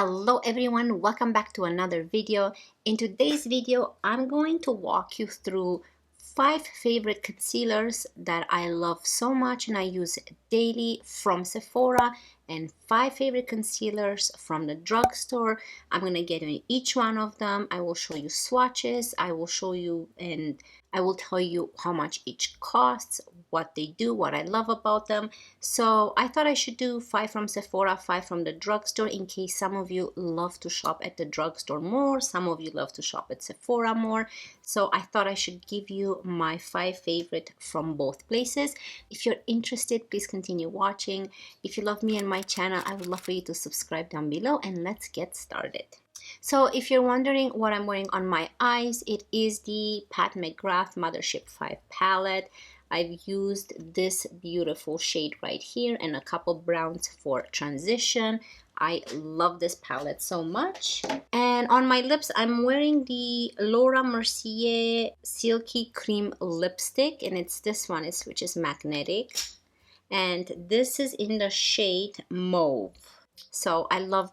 Hello everyone, welcome back to another video. In today's video, I'm going to walk you through 5 favorite concealers that I love so much and I use daily from Sephora, and 5 favorite concealers from the drugstore. I'm going to get in each one of them. I will show you swatches, I will show you and I will tell you how much each costs, what they do, what I love about them. So I thought I should do 5 from Sephora, 5 from the drugstore, in case some of you love to shop at the drugstore more, some of you love to shop at Sephora more. So I thought I should give you my 5 favorite from both places. If you're interested, please continue watching. If you love me and my channel, I would love for you to subscribe down below, and let's get started. So if you're wondering what I'm wearing on my eyes, it is the Pat McGrath Mothership 5 palette. I've used this beautiful shade right here and a couple browns for transition. I love this palette so much. And on my lips, I'm wearing the Laura Mercier Silky Cream Lipstick, and it's this one, which is magnetic. And this is in the shade Mauve. So I love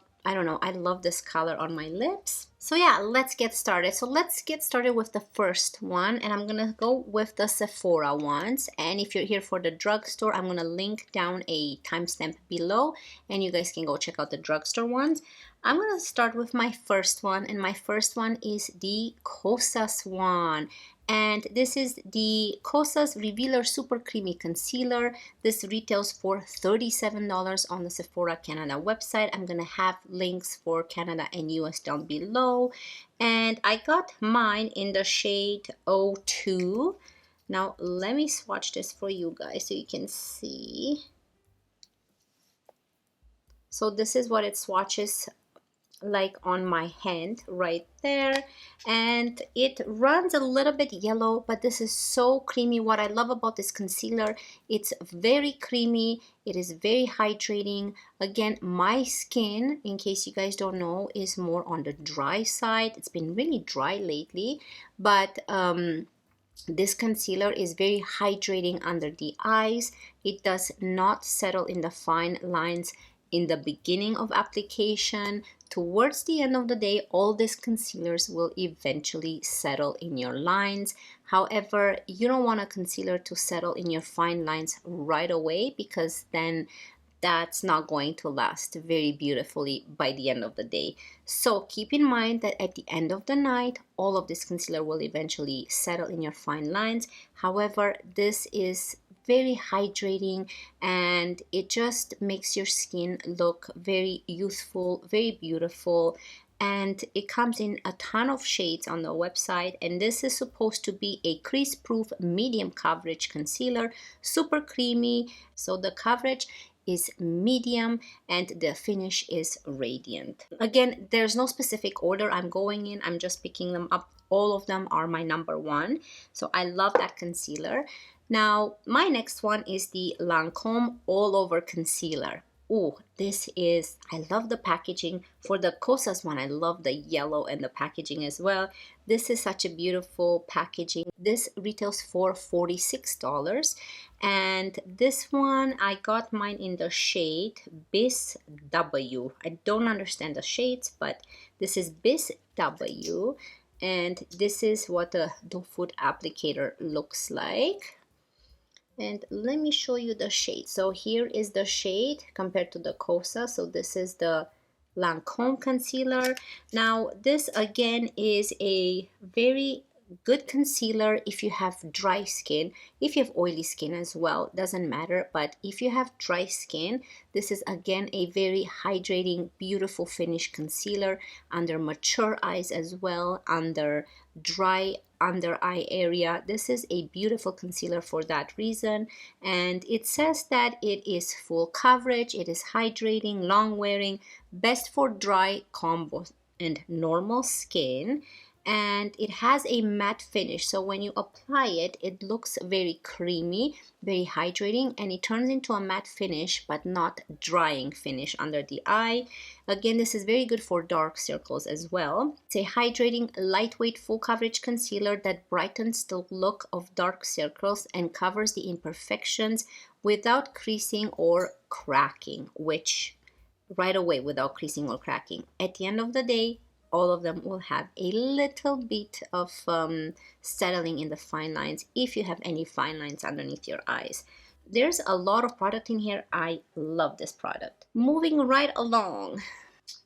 this color on my lips. So yeah, let's get started. So let's get started with the first one, and I'm gonna go with the Sephora ones. And if you're here for the drugstore, I'm gonna link down a timestamp below, and you guys can go check out the drugstore ones. I'm gonna start with my first one, and my first one is the Kosas one. And this is the Kosas Revealer Super Creamy Concealer. This retails for $37 on the Sephora Canada website. I'm going to have links for Canada and US down below. And I got mine in the shade 02. Now, let me swatch this for you guys so you can see. So this is what it swatches like on my hand right there, and it runs a little bit yellow, but this is so creamy. What I love about this concealer, it's very creamy, it is very hydrating. Again, my skin, in case you guys don't know, is more on the dry side. It's been really dry lately, but this concealer is very hydrating under the eyes. It does not settle in the fine lines in the beginning of application. Towards the end of the day, all these concealers will eventually settle in your lines. However, you don't want a concealer to settle in your fine lines right away, because then that's not going to last very beautifully by the end of the day. So keep in mind that at the end of the night, all of this concealer will eventually settle in your fine lines. However, this is very hydrating, and it just makes your skin look very youthful, very beautiful. And it comes in a ton of shades on the website, and this is supposed to be a crease proof medium coverage concealer, super creamy. So the coverage is medium and the finish is radiant. Again, there's no specific order I'm going in, I'm just picking them up. All of them are my number one, so I love that concealer. Now, my next one is the Lancome All Over Concealer. Oh, this is, I love the packaging. For the Kosas one, I love the yellow and the packaging as well. This is such a beautiful packaging. This retails for $46. And this one, I got mine in the shade Bis W. I don't understand the shades, but this is Bis W. And this is what the doe foot applicator looks like. And let me show you the shade. So here is the shade compared to the Kosas. So this is the Lancome concealer. Now this again is a very good concealer if you have dry skin. If you have oily skin as well, doesn't matter, but if you have dry skin, this is again a very hydrating, beautiful finish concealer under mature eyes as well, under dry under eye area. This is a beautiful concealer for that reason, and it says that it is full coverage, it is hydrating, long wearing, best for dry, combo and normal skin, and it has a matte finish. So when you apply it, it looks very creamy, very hydrating, and it turns into a matte finish but not drying finish under the eye. Again, this is very good for dark circles as well. It's a hydrating, lightweight, full coverage concealer that brightens the look of dark circles and covers the imperfections without creasing or cracking, which right away without creasing or cracking. At the end of the day, all of them will have a little bit of settling in the fine lines if you have any fine lines underneath your eyes. There's a lot of product in here. I love this product. Moving right along.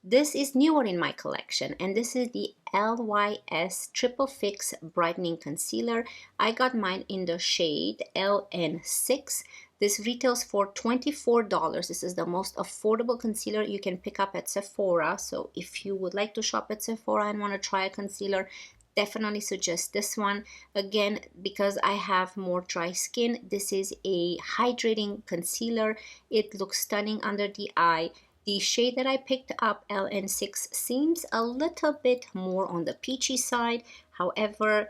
This is newer in my collection, and this is the LYS Triple Fix Brightening Concealer. I got mine in the shade LN6. This retails for $24. This is the most affordable concealer you can pick up at Sephora. So if you would like to shop at Sephora and want to try a concealer, definitely suggest this one. Again, because I have more dry skin, this is a hydrating concealer. It looks stunning under the eye. The shade that I picked up, LN6, seems a little bit more on the peachy side. However,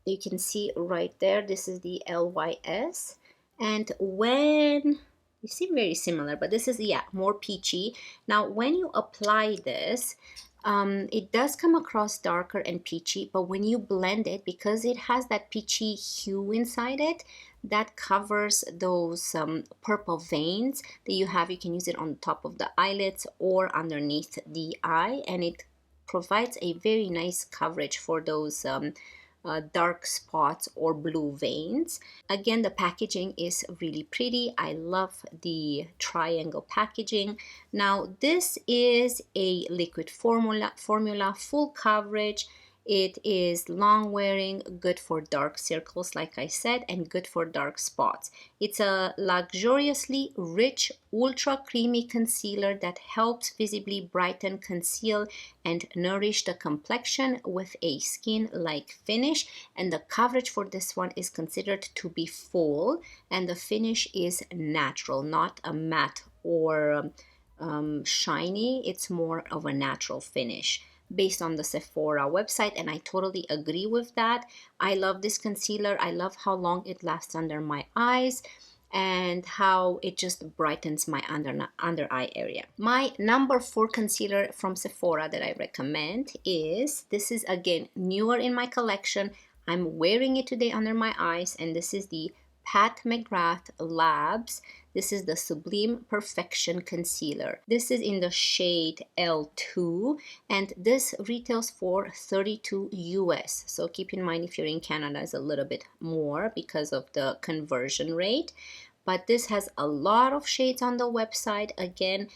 you can see right there, this is the LYS. And when, you seem very similar, but this is, yeah, more peachy. Now, when you apply this, it does come across darker and peachy, but when you blend it, because it has that peachy hue inside it, that covers those purple veins that you have. You can use it on top of the eyelids or underneath the eye, and it provides a very nice coverage for those dark spots or blue veins. Again, the packaging is really pretty. I love the triangle packaging. Now, this is a liquid formula, full coverage. It is long wearing, good for dark circles, like I said, and good for dark spots. It's a luxuriously rich, ultra creamy concealer that helps visibly brighten, conceal, and nourish the complexion with a skin-like finish. And the coverage for this one is considered to be full, and the finish is natural, not a matte or shiny. It's more of a natural finish based on the Sephora website, and I totally agree with that. I love this concealer. I love how long it lasts under my eyes and how it just brightens my under eye area. My number 4 concealer from Sephora that I recommend is, this is again newer in my collection. I'm wearing it today under my eyes, and this is the Pat McGrath Labs. This is the Sublime Perfection Concealer. This is in the shade L2, and this retails for $32 US. So keep in mind, if you're in Canada, it's a little bit more because of the conversion rate. But this has a lot of shades on the website. Again,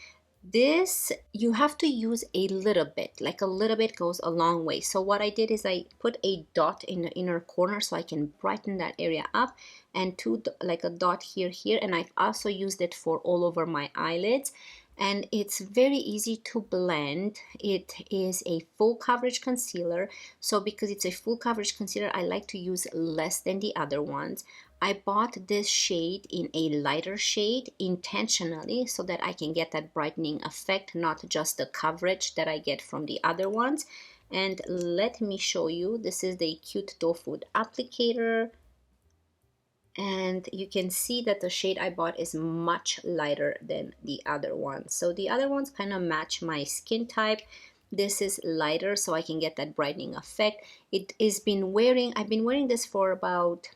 this you have to use a little bit, like a little bit goes a long way. So what I did is I put a dot in the inner corner so I can brighten that area up, and like a dot here, and I've also used it for all over my eyelids. And it's very easy to blend. It is a full coverage concealer, so because it's a full coverage concealer, I like to use less than the other ones. I bought this shade in a lighter shade intentionally so that I can get that brightening effect, not just the coverage that I get from the other ones. And let me show you, this is the Cute Doe Food applicator. And you can see that the shade I bought is much lighter than the other ones. So the other ones kind of match my skin type. This is lighter so I can get that brightening effect. I've been wearing this for about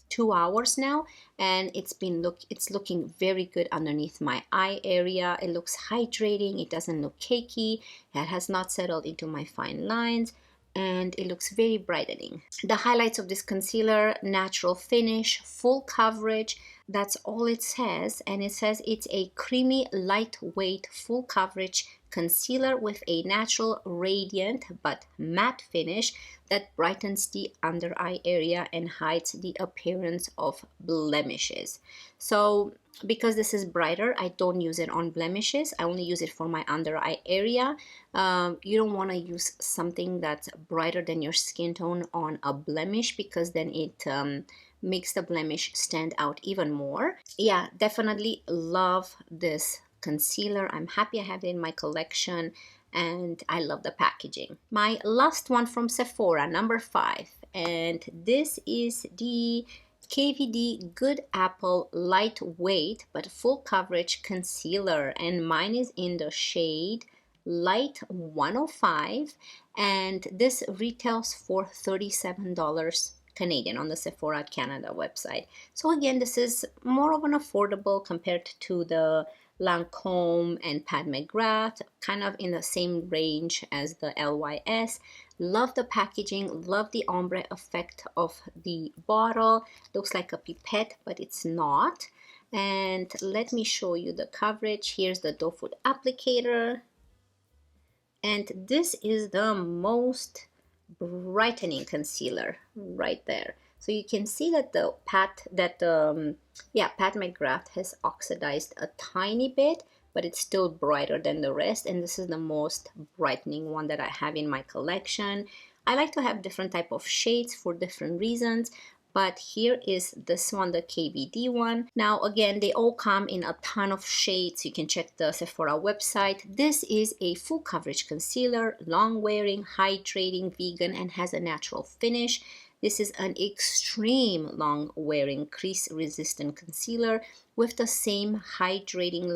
2 hours now, and it's looking very good underneath my eye area. It looks hydrating. It doesn't look cakey. It has not settled into my fine lines, and it looks very brightening. The highlights of this concealer: natural finish, full coverage. That's all it says, and it says it's a creamy, lightweight, full coverage concealer with a natural, radiant but matte finish that brightens the under eye area and hides the appearance of blemishes. So because this is brighter, I don't use it on blemishes. I only use it for my under eye area. You don't want to use something that's brighter than your skin tone on a blemish, because then it makes the blemish stand out even more. Yeah, definitely love this concealer. I'm happy I have it in my collection, and I love the packaging. My last one from Sephora, number 5, and this is the KVD Good Apple Lightweight but Full Coverage Concealer, and mine is in the shade Light 105, and this retails for $37 Canadian on the Sephora Canada website. So again, this is more of an affordable compared to the Lancome and Pat McGrath, kind of in the same range as the LYS. Love the packaging, love the ombre effect of the bottle. Looks like a pipette, but it's not. And let me show you the coverage. Here's the doe foot applicator. And this is the most brightening concealer right there. So you can see that Pat McGrath has oxidized a tiny bit, but it's still brighter than the rest. And this is the most brightening one that I have in my collection. I like to have different type of shades for different reasons. But here is this one, the KVD one. Now again, they all come in a ton of shades. You can check the Sephora website. This is a full coverage concealer, long wearing, hydrating, vegan, and has a natural finish. This is an extreme long wearing crease resistant concealer with the same hydrating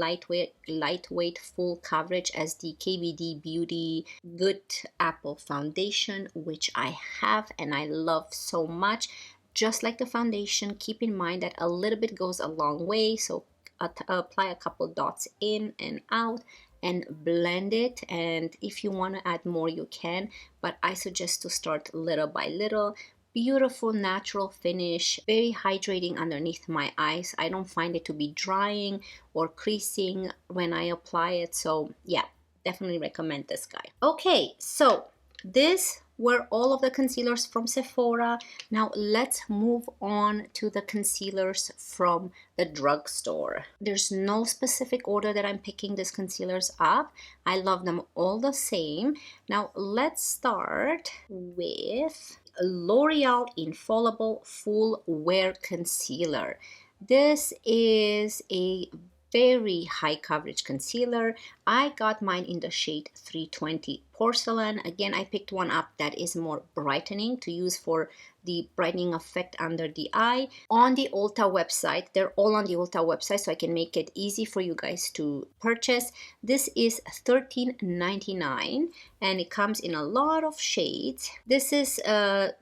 lightweight full coverage as the KVD Beauty Good Apple Foundation, which I have and I love so much. Just like the foundation, keep in mind that a little bit goes a long way, so apply a couple dots in and out and blend it, and if you want to add more you can, but I suggest to start little by little. Beautiful natural finish, very hydrating underneath my eyes. I don't find it to be drying or creasing when I apply it, so yeah, definitely recommend this guy. Okay, so this were all of the concealers from Sephora. Now let's move on to the concealers from the drugstore. There's no specific order that I'm picking these concealers up. I love them all the same. Now let's start with L'Oreal Infallible Full Wear Concealer. This is a very high coverage concealer. I got mine in the shade 320 Porcelain. Again, I picked one up that is more brightening to use for the brightening effect under the eye. On the Ulta website, they're all on the Ulta website, so I can make it easy for you guys to purchase. This is $13.99 and it comes in a lot of shades. This is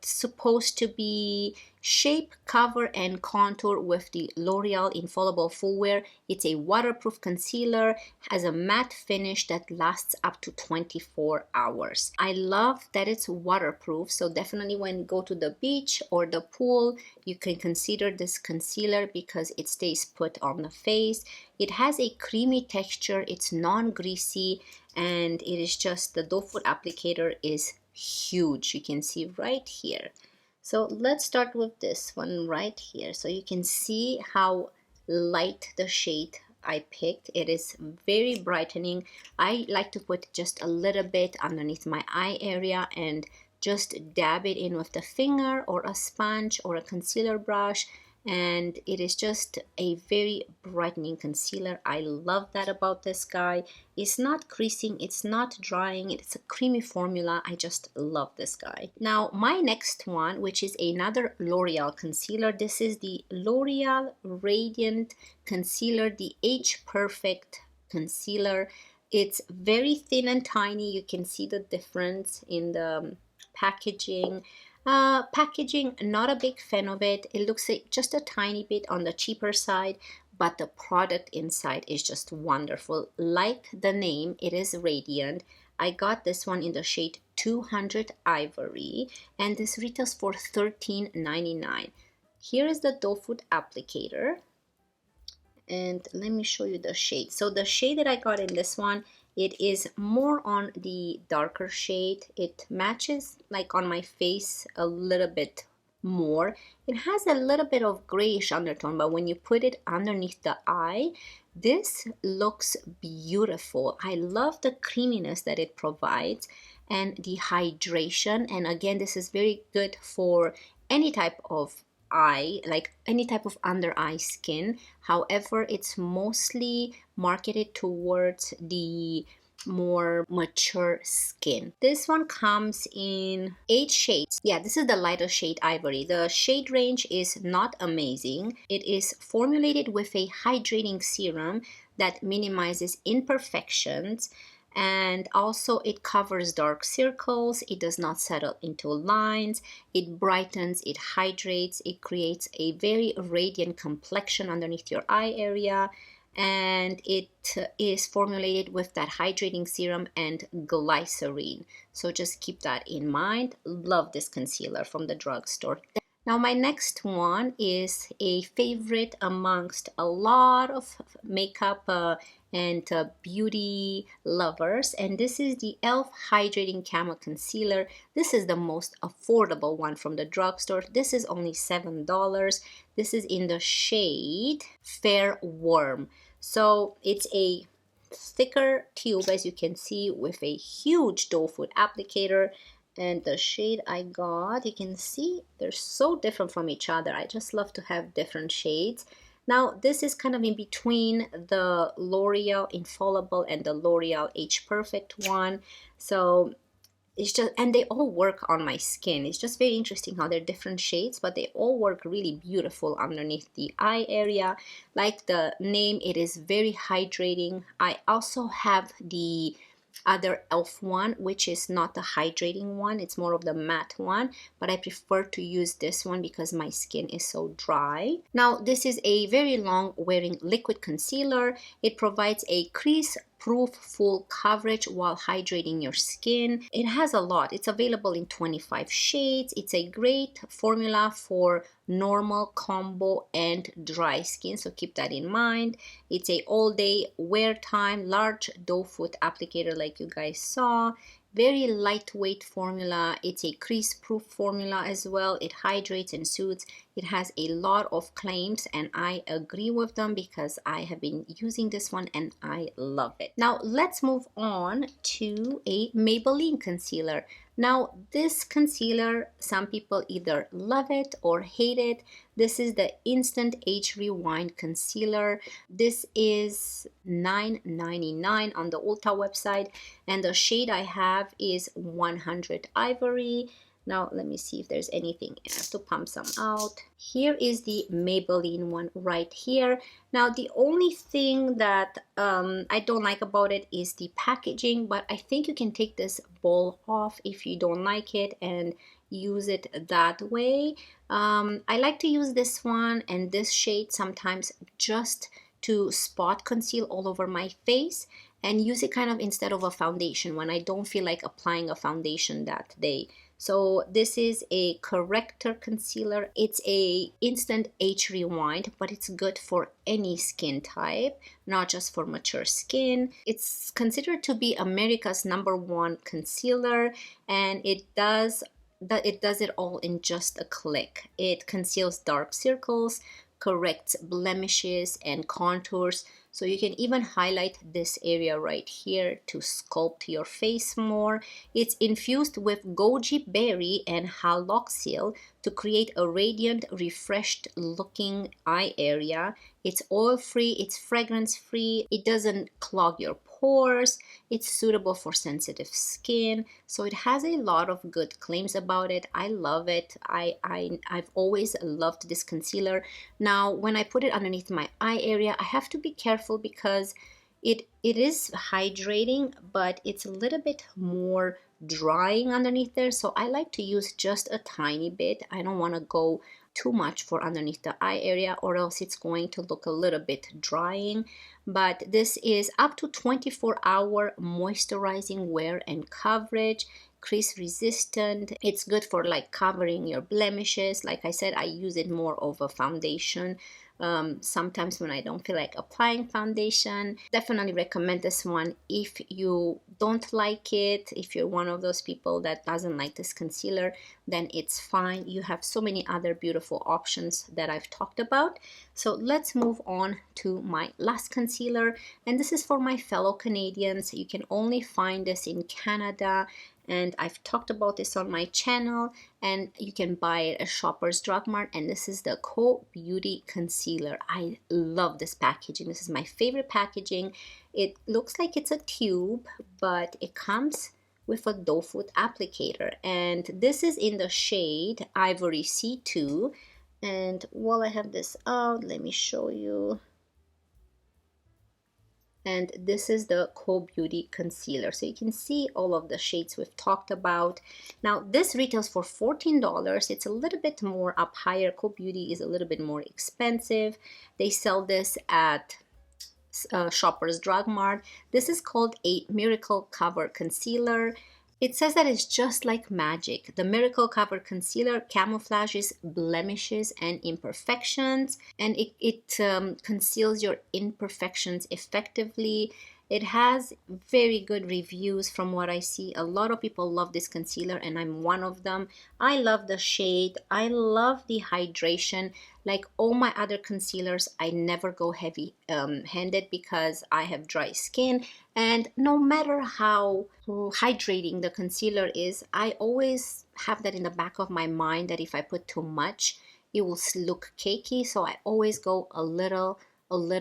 supposed to be shape, cover, and contour with the L'Oreal Infallible Full Wear. It's a waterproof concealer, has a matte finish that lasts up to 24 hours. I love that it's waterproof, so definitely when you go to the beach or the pool, you can consider this concealer because it stays put on the face. It has a creamy texture, it's non-greasy, and it is just, the doe foot applicator is huge. You can see right here. So let's start with this one right here. So you can see how light the shade I picked. It is very brightening. I like to put just a little bit underneath my eye area and just dab it in with the finger or a sponge or a concealer brush, and it is just a very brightening concealer. I love that about this guy. It's not creasing, it's not drying, it's a creamy formula. I just love this guy. Now my next one, which is another L'Oreal concealer. This is the L'Oreal Radiant Concealer, the Age Perfect Concealer. It's very thin and tiny. You can see the difference in the packaging. Packaging, not a big fan of it. It looks like just a tiny bit on the cheaper side, but the product inside is just wonderful. Like the name, it is radiant. I got this one in the shade 200 Ivory, and this retails for $13.99. Here is the doe foot applicator, and let me show you the shade. So the shade that I got in this one, it is more on the darker shade. It matches like on my face a little bit more. It has a little bit of grayish undertone, but when you put it underneath the eye, this looks beautiful. I love the creaminess that it provides and the hydration. And again, this is very good for any type of eye, like any type of under eye skin. However, it's mostly marketed towards the more mature skin. This one comes in 8 shades. Yeah, this is the lighter shade Ivory. The shade range is not amazing. It is formulated with a hydrating serum that minimizes imperfections, and also it covers dark circles. It does not settle into lines. It brightens, it hydrates, it creates a very radiant complexion underneath your eye area. and it is formulated with that hydrating serum and glycerine. So just keep that in mind. Love this concealer from the drugstore. Now my next one is a favorite amongst a lot of makeup and beauty lovers, and this is the e.l.f. Hydrating Camo Concealer. This is the most affordable one from the drugstore. This is only $7. This is in the shade Fair Warm. So it's a thicker tube, as you can see, with a huge doe foot applicator. And the shade I got, you can see they're so different from each other. I just love to have different shades. Now this is kind of in between the L'Oreal Infallible and the L'Oreal Age Perfect one. So it's just, and they all work on my skin. It's just very interesting how they're different shades, but they all work really beautiful underneath the eye area. Like the name, it is very hydrating. I also have the other e.l.f. one, which is not the hydrating one, it's more of the matte one, but I prefer to use this one because my skin is so dry. Now this is a very long wearing liquid concealer. It provides a crease proof full coverage while hydrating your skin. It has a lot. It's available in 25 shades. It's a great formula for normal, combo, and dry skin, so keep that in mind. It's a all day wear time, large doe foot applicator like you guys saw. Very lightweight formula. It's a crease proof formula as well. It hydrates and soothes. It has a lot of claims and I agree with them because I have been using this one and I love it. Now let's move on to a Maybelline concealer. Now this concealer, some people either love it or hate it. This is the Instant Age Rewind Concealer. This is $9.99 on the Ulta website, and the shade I have is 100 Ivory. Now let me see if there's anything. I have to pump some out. Here is the Maybelline one right here. Now the only thing that I don't like about it is the packaging, but I think you can take this ball off if you don't like it and use it that way. I like to use this one and this shade sometimes just to spot conceal all over my face and use it kind of instead of a foundation when I don't feel like applying a foundation that day. So this is a corrector concealer. It's a instant age rewind, but it's good for any skin type, not just for mature skin. It's considered to be America's #1 concealer, and it does it all in just a click. It conceals dark circles, corrects blemishes and contours, so you can even highlight this area right here to sculpt your face more. It's infused with goji berry and haloxyl to create a radiant, refreshed looking eye area. It's oil free, it's fragrance free, it doesn't clog your pores, it's suitable for sensitive skin. So it has a lot of good claims about it. I love it. I've always loved this concealer. Now when I put it underneath my eye area, I have to be careful because it is hydrating, but it's a little bit more drying underneath there. So I like to use just a tiny bit. I don't want to go too much for underneath the eye area or else it's going to look a little bit drying. But this is up to 24-hour moisturizing wear and coverage, crease resistant. It's good for like covering your blemishes. Like I said, I use it more of a foundation. Sometimes when I don't feel like applying foundation. Definitely recommend this one if you don't like it. If you're one of those people that doesn't like this concealer, then it's fine. You have so many other beautiful options that I've talked about. So let's move on to my last concealer, and this is for my fellow Canadians. You can only find this in Canada, and I've talked about this on my channel, and you can buy it at Shoppers Drug Mart, and this is the Co Beauty Concealer. I love this packaging. This is my favorite packaging. It looks like it's a tube, but it comes with a doe foot applicator, and this is in the shade Ivory C2. And while I have this out, let me show you. And this is the Co Beauty Concealer. So you can see all of the shades we've talked about. Now this retails for $14. It's a little bit more up higher. Co Beauty is a little bit more expensive. They sell this at Shoppers Drug Mart. This is called a Miracle Cover Concealer. It says that it's just like magic. The Miracle Cover Concealer camouflages blemishes and imperfections, and it conceals your imperfections effectively. It has very good reviews from what I see. A lot of people love this concealer, and I'm one of them. I love the shade. I love the hydration. Like all my other concealers, I never go heavy handed because I have dry skin. And no matter how hydrating the concealer is, I always have that in the back of my mind that if I put too much, it will look cakey. So I always go a little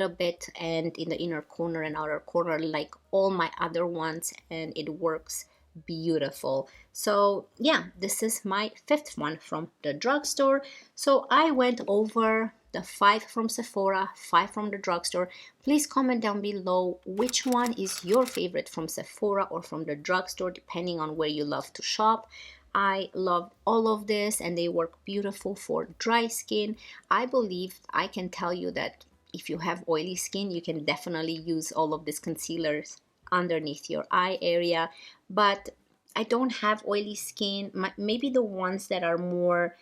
bit and in the inner corner and outer corner like all my other ones, and it works beautiful. So yeah, this is my fifth one from the drugstore. So I went over the 5 from Sephora, 5 from the drugstore. Please comment down below which one is your favorite from Sephora or from the drugstore, depending on where you love to shop. I love all of this, and they work beautiful for dry skin. I believe I can tell you that if you have oily skin, you can definitely use all of these concealers underneath your eye area. But I don't have oily skin. Maybe the ones that are more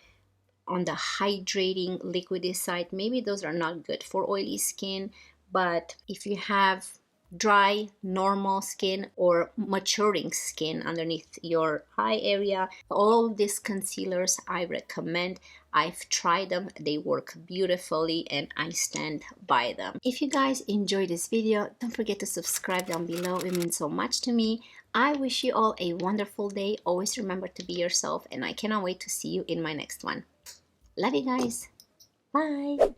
on the hydrating liquidy side, maybe those are not good for oily skin. But if you have dry normal skin or maturing skin underneath your eye area, all these concealers I recommend. I've tried them, they work beautifully, and I stand by them. If you guys enjoyed this video, don't forget to subscribe down below. It means so much to me. I wish you all a wonderful day. Always remember to be yourself, and I cannot wait to see you in my next one. Love you guys. Bye.